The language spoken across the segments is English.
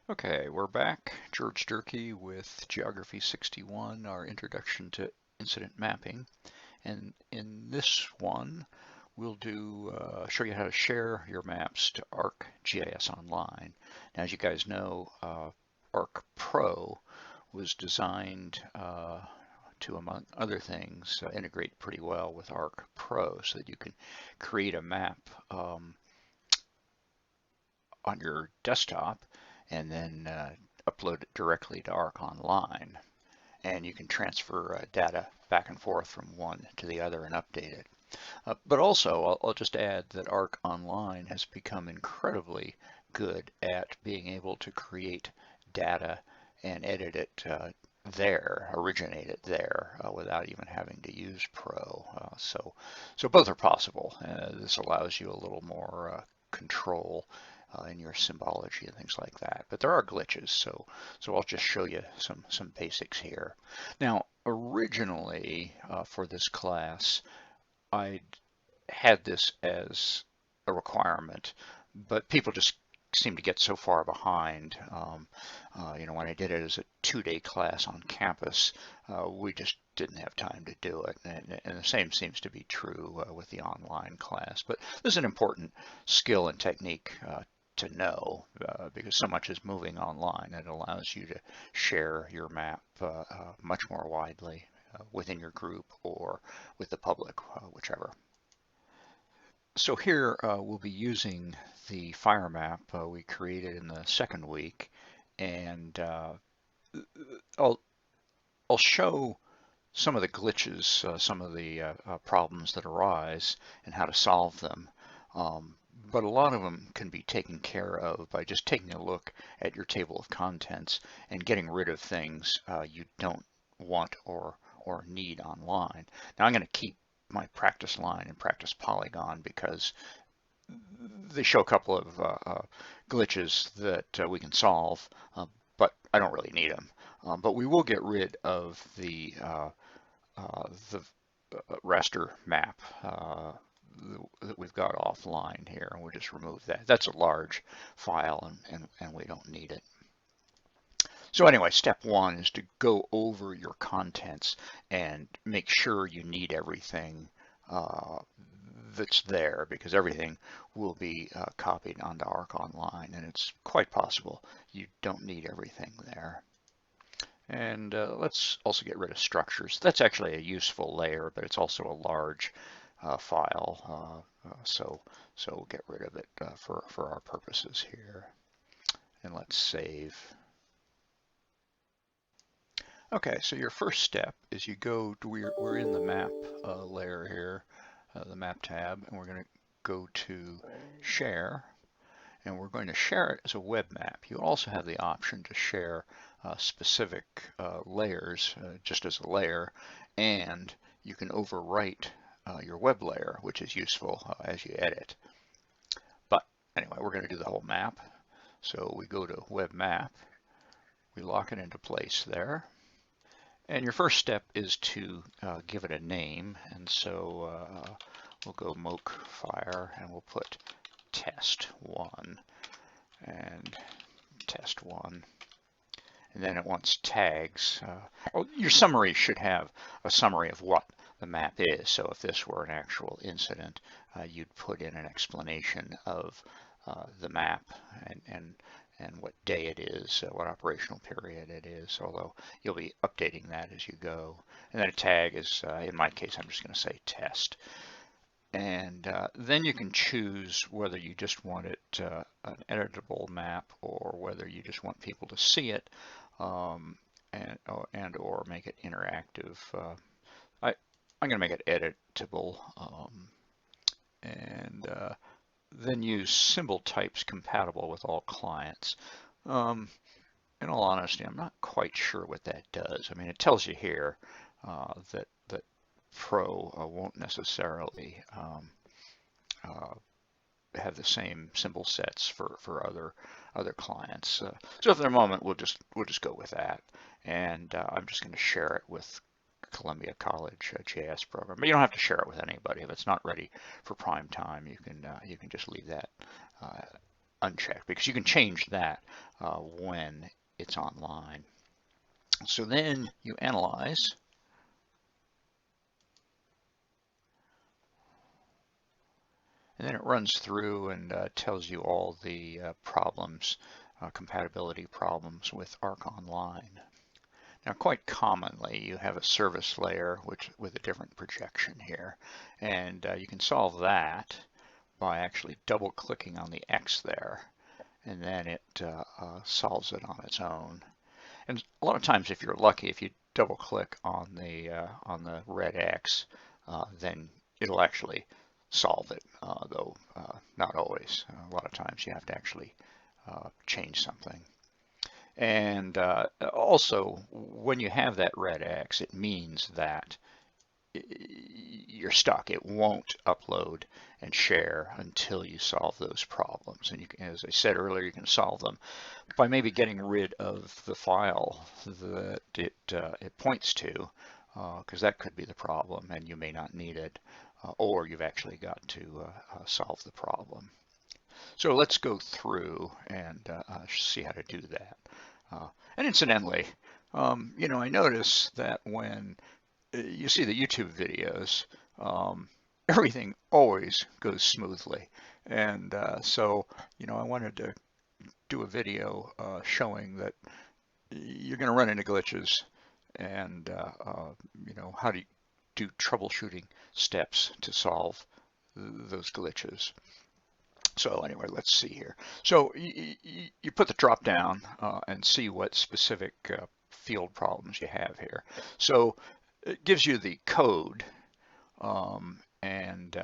Okay, we're back. George Durkee with Geography 61, our introduction to incident mapping. And in this one, we'll show you how to share your maps to ArcGIS Online. Now, as you guys know, Arc Pro was designed to, among other things, integrate pretty well with Arc Pro so that you can create a map on your desktop and then upload it directly to Arc Online. And you can transfer data back and forth from one to the other and update it. But also, I'll just add that Arc Online has become incredibly good at being able to create data and edit it originate it there without even having to use Pro. So both are possible. This allows you a little more control in your symbology and things like that. But there are glitches, so I'll just show you some basics here. Now, originally for this class, I had this as a requirement, but people just seem to get so far behind. When I did it as a 2-day class on campus, we just didn't have time to do it. And the same seems to be true with the online class. But this is an important skill and technique to know because so much is moving online. It allows you to share your map much more widely within your group or with the public, whichever. So here we'll be using the fire map we created in the second week, and I'll show some of the glitches, some of the problems that arise and how to solve them. But a lot of them can be taken care of by just taking a look at your table of contents and getting rid of things you don't want or need online. Now I'm going to keep my practice line and practice polygon because they show a couple of glitches that we can solve, but I don't really need them. But we will get rid of the raster map that we've got offline here, and we'll just remove that. That's a large file, and we don't need it. So anyway, step one is to go over your contents and make sure you need everything that's there, because everything will be copied onto Arc Online, and it's quite possible you don't need everything there. And let's also get rid of structures. That's actually a useful layer, but it's also a large file, so we'll get rid of it for our purposes here. And let's save. Okay, so your first step is you go to, we're in the map layer here, the map tab, and we're going to go to share, and we're going to share it as a web map. You also have the option to share specific layers just as a layer, and you can overwrite your web layer, which is useful as you edit. But anyway, we're going to do the whole map. So we go to web map, we lock it into place there. And your first step is to give it a name, and so we'll go moke fire, and we'll put test 1 and test 1. And then it wants tags. Your summary should have a summary of what the map is. So if this were an actual incident, you'd put in an explanation of the map and what day it is, what operational period it is, although you'll be updating that as you go. And then a tag is, in my case, I'm just going to say test. And then you can choose whether you just want it an editable map or whether you just want people to see it and or make it interactive. I'm going to make it editable and then use symbol types compatible with all clients. In all honesty, I'm not quite sure what that does. I mean, it tells you here that Pro won't necessarily have the same symbol sets for other clients. So for the moment, we'll just go with that, and I'm just going to share it with Columbia College GIS program. But you don't have to share it with anybody. If it's not ready for prime time, you can just leave that unchecked, because you can change that when it's online. So then you analyze, and then it runs through and tells you all the problems, compatibility problems with Arc Online. Now, quite commonly, you have a service layer with a different projection here, and you can solve that by actually double-clicking on the X there, and then it solves it on its own. And a lot of times, if you're lucky, if you double-click on the red X, then it'll actually solve it, though not always. A lot of times, you have to actually change something. And also, when you have that red X, it means that you're stuck. It won't upload and share until you solve those problems. And you can, as I said earlier, you can solve them by maybe getting rid of the file that it points to, because that could be the problem and you may not need it, or you've actually got to solve the problem. So let's go through and see how to do that. And incidentally, I notice that when you see the YouTube videos, everything always goes smoothly. And so, I wanted to do a video showing that you're going to run into glitches and, how do you do troubleshooting steps to solve those glitches. So anyway, let's see here. So you put the drop down and see what specific field problems you have here. So it gives you the code and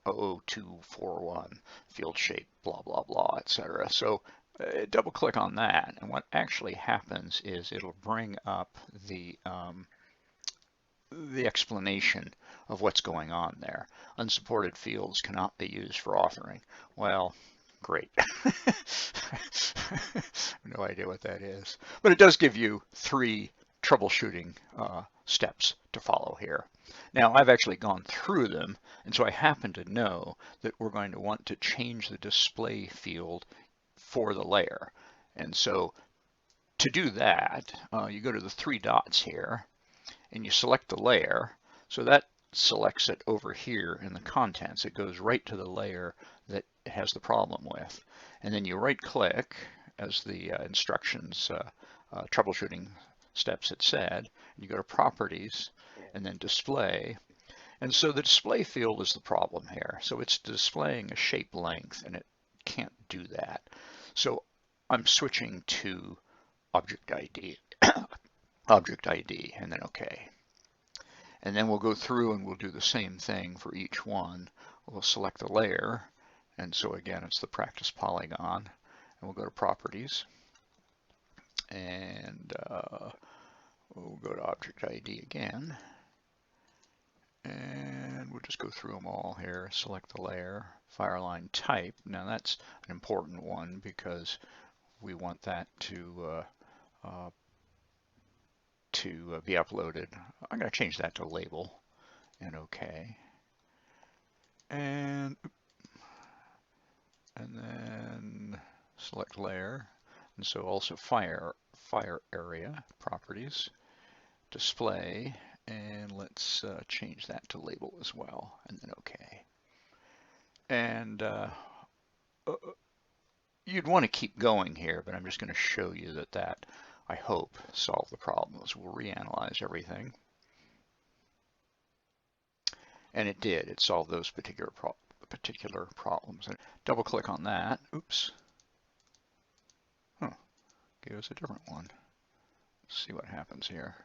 00241 field shape, blah, blah, blah, etc. So double click on that, and what actually happens is it'll bring up the explanation of what's going on there. Unsupported fields cannot be used for authoring. Well, great. No idea what that is. But it does give you 3 troubleshooting steps to follow here. Now, I've actually gone through them, and so I happen to know that we're going to want to change the display field for the layer. And so to do that, you go to the 3 dots here, and you select the layer. So that selects it over here in the contents. It goes right to the layer that it has the problem with. And then you right click, as the instructions troubleshooting steps had said, and you go to properties and then display. And so the display field is the problem here. So it's displaying a shape length and it can't do that. So I'm switching to object ID. Object ID, and then OK. And then we'll go through and we'll do the same thing for each one. We'll select the layer, and so again it's the practice polygon, and we'll go to properties, and we'll go to object ID again, and we'll just go through them all here. Select the layer, fireline type. Now that's an important one because we want that to be uploaded. I'm going to change that to label and OK. And then select layer. And so also fire area, properties, display, and let's change that to label as well, and then OK. And you'd want to keep going here, but I'm just going to show you that I hope solve the problems. We'll reanalyze everything. And it did. It solved those particular problems. And double click on that. Oops. Huh. Gave us a different one. Let's see what happens here.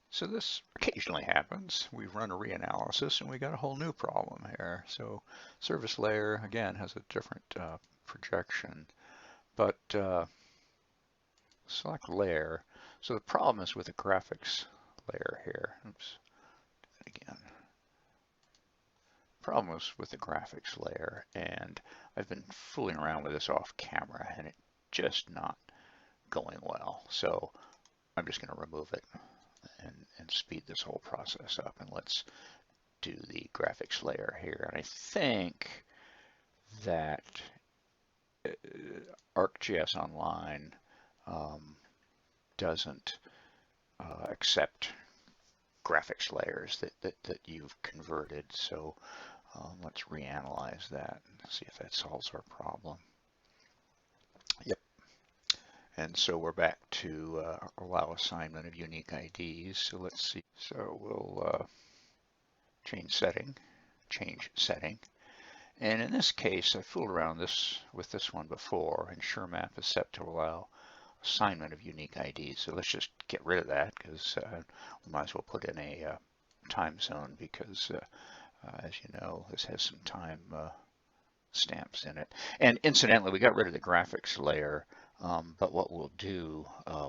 So this occasionally happens. We've run a reanalysis and we got a whole new problem here. So service layer, again, has a different projection. But select layer. So the problem is with the graphics layer here. Oops, do that again. Problem is with the graphics layer, and I've been fooling around with this off camera and it's just not going well. So I'm just going to remove it and speed this whole process up, and let's do the graphics layer here. And I think that ArcGIS Online doesn't accept graphics layers that you've converted. So let's reanalyze that and see if that solves our problem. Yep. And so we're back to allow assignment of unique IDs. So let's see. So we'll change setting. And in this case, I fooled around with this one before. Ensure map is set to allow assignment of unique IDs. So let's just get rid of that, because we might as well put in a time zone, because as you know, this has some time stamps in it. And incidentally, we got rid of the graphics layer, but what we'll do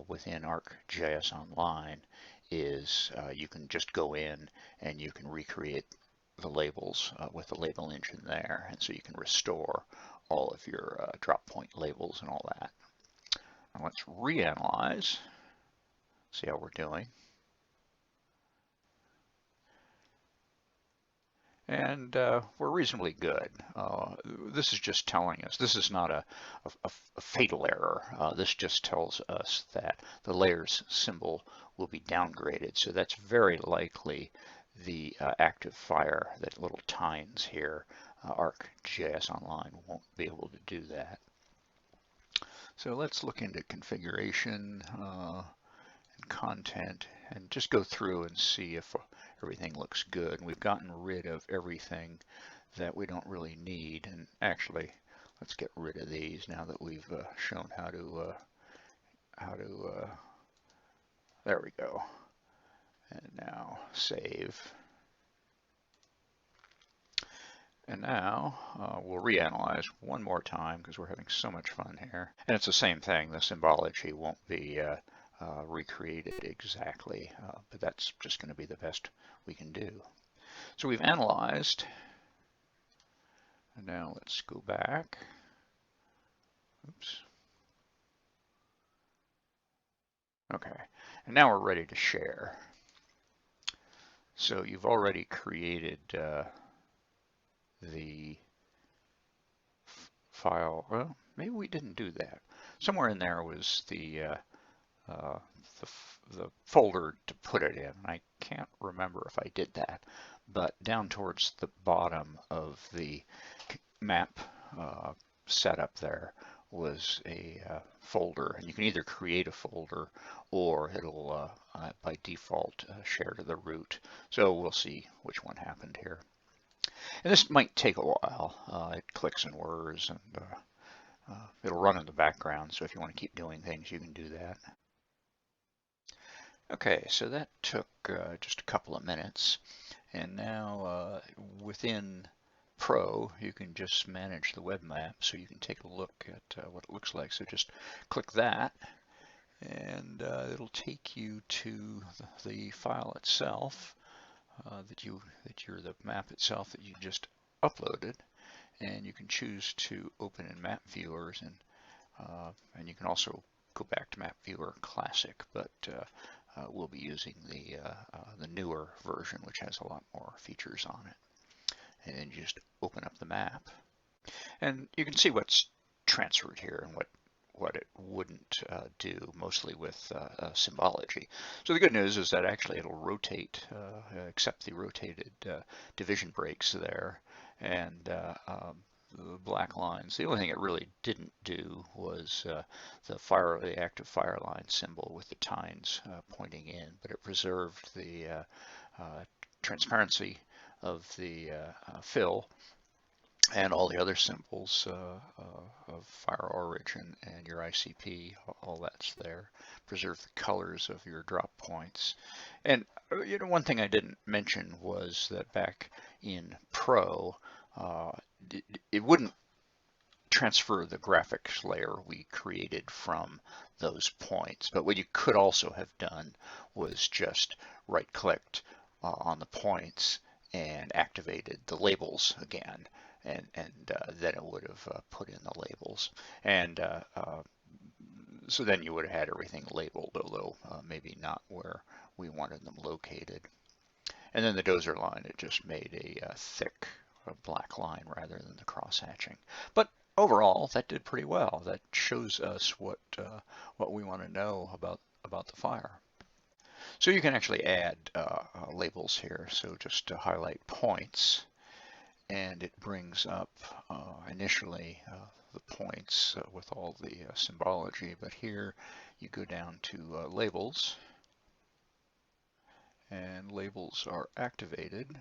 within ArcGIS Online is you can just go in and you can recreate the labels with the label engine there, and so you can restore all of your drop point labels and all that. Now let's reanalyze, see how we're doing. And we're reasonably good. This is just telling us, this is not a fatal error. This just tells us that the layers symbol will be downgraded. So that's very likely the active fire, that little tines here. ArcGIS Online won't be able to do that. So let's look into configuration and content and just go through and see if everything looks good. And we've gotten rid of everything that we don't really need. And actually, let's get rid of these now that we've shown how to there we go. And now save. And now we'll reanalyze one more time, because we're having so much fun here. And it's the same thing. The symbology won't be recreated exactly, but that's just going to be the best we can do. So we've analyzed, and now let's go back. Oops. Okay, and now we're ready to share. So you've already created the file. Well, maybe we didn't do that. Somewhere in there was the folder to put it in. I can't remember if I did that, but down towards the bottom of the map setup there was a folder, and you can either create a folder or it'll by default share to the root. So we'll see which one happened here. And this might take a while. It clicks and whirs, and it'll run in the background. So if you want to keep doing things, you can do that. Okay, so that took just a couple of minutes. And now within Pro, you can just manage the web map, so you can take a look at what it looks like. So just click that, and it'll take you to the file itself, the map itself that you just uploaded, and you can choose to open in Map Viewers, and you can also go back to Map Viewer Classic, but we'll be using the newer version, which has a lot more features on it. And then you just open up the map, and you can see what's transferred here and what it wouldn't do, mostly with symbology. So the good news is that actually it'll rotate, accept the rotated division breaks there, and the black lines. The only thing it really didn't do was the active fire line symbol with the tines pointing in, but it preserved the transparency of the fill and all the other symbols of fire origin and your ICP, all that's there. Preserve the colors of your drop points. And you know, one thing I didn't mention was that back in Pro, it wouldn't transfer the graphics layer we created from those points. But what you could also have done was just right-clicked on the points and activated the labels again, and then it would have put in the labels. And so then you would have had everything labeled, although maybe not where we wanted them located. And then the dozer line, it just made a thick a black line rather than the cross-hatching. But overall, that did pretty well. That shows us what we want to know about the fire. So you can actually add labels here. So just to highlight points, and it brings up initially the points with all the symbology. But here you go down to labels, and labels are activated,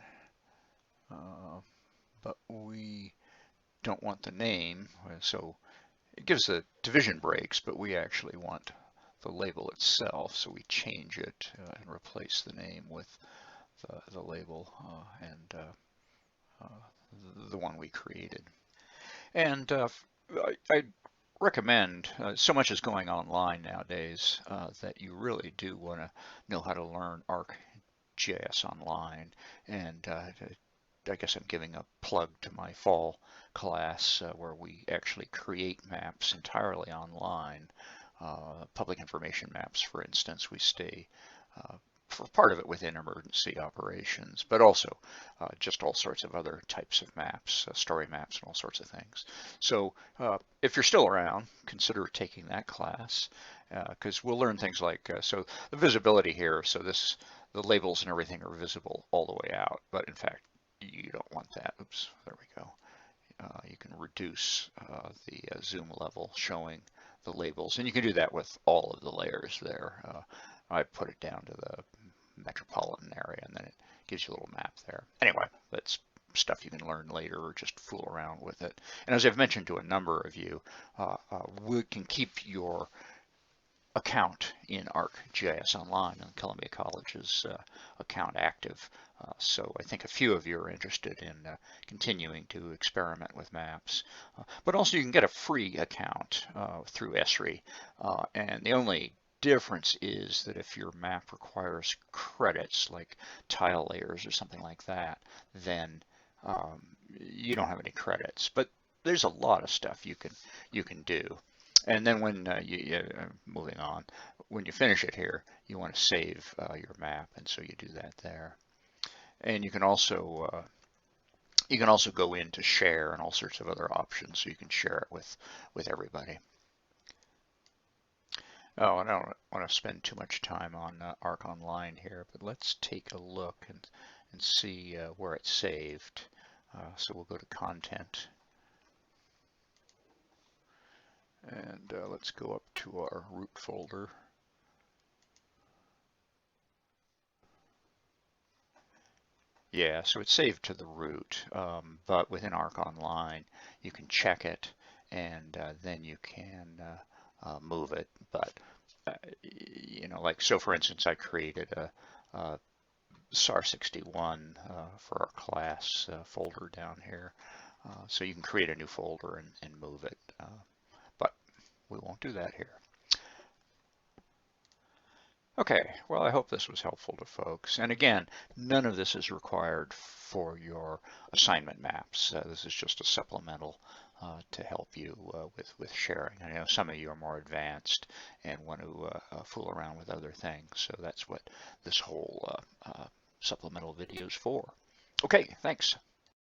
but we don't want the name, so it gives the division breaks, but we actually want the label itself, so we change it and replace the name with the label and the one we created. And I recommend, so much is going online nowadays, that you really do want to know how to learn ArcGIS Online. And I guess I'm giving a plug to my fall class where we actually create maps entirely online. Public information maps, for instance, we stay for part of it within emergency operations, but also just all sorts of other types of maps, story maps and all sorts of things. So if you're still around, consider taking that class, because we'll learn things like, so the visibility here, so the labels and everything are visible all the way out, but in fact, you don't want that. Oops, there we go. You can reduce the zoom level showing the labels, and you can do that with all of the layers there. I put it down to the metropolitan area, and then it gives you a little map there. Anyway, that's stuff you can learn later or just fool around with it. And as I've mentioned to a number of you, we can keep your account in ArcGIS Online on Columbia College's account active. So I think a few of you are interested in continuing to experiment with maps. But also you can get a free account through Esri. And the only difference is that if your map requires credits like tile layers or something like that, then you don't have any credits. But there's a lot of stuff you can do. And then when moving on, when you finish it here, you want to save your map, and so you do that there. And you can also go in to share and all sorts of other options, so you can share it with everybody. Oh, and I don't want to spend too much time on Arc Online here, but let's take a look and see where it's saved. So we'll go to Content. And let's go up to our root folder. Yeah, so it's saved to the root, but within Arc Online, you can check it, and then you can move it. But you know, like, so for instance, I created a SAR61 for our class folder down here. So you can create a new folder and move it. But we won't do that here. Okay, well, I hope this was helpful to folks. And again, none of this is required for your assignment maps. This is just a supplemental to help you with sharing. I know some of you are more advanced and want to fool around with other things. So that's what this whole supplemental video is for. Okay, thanks.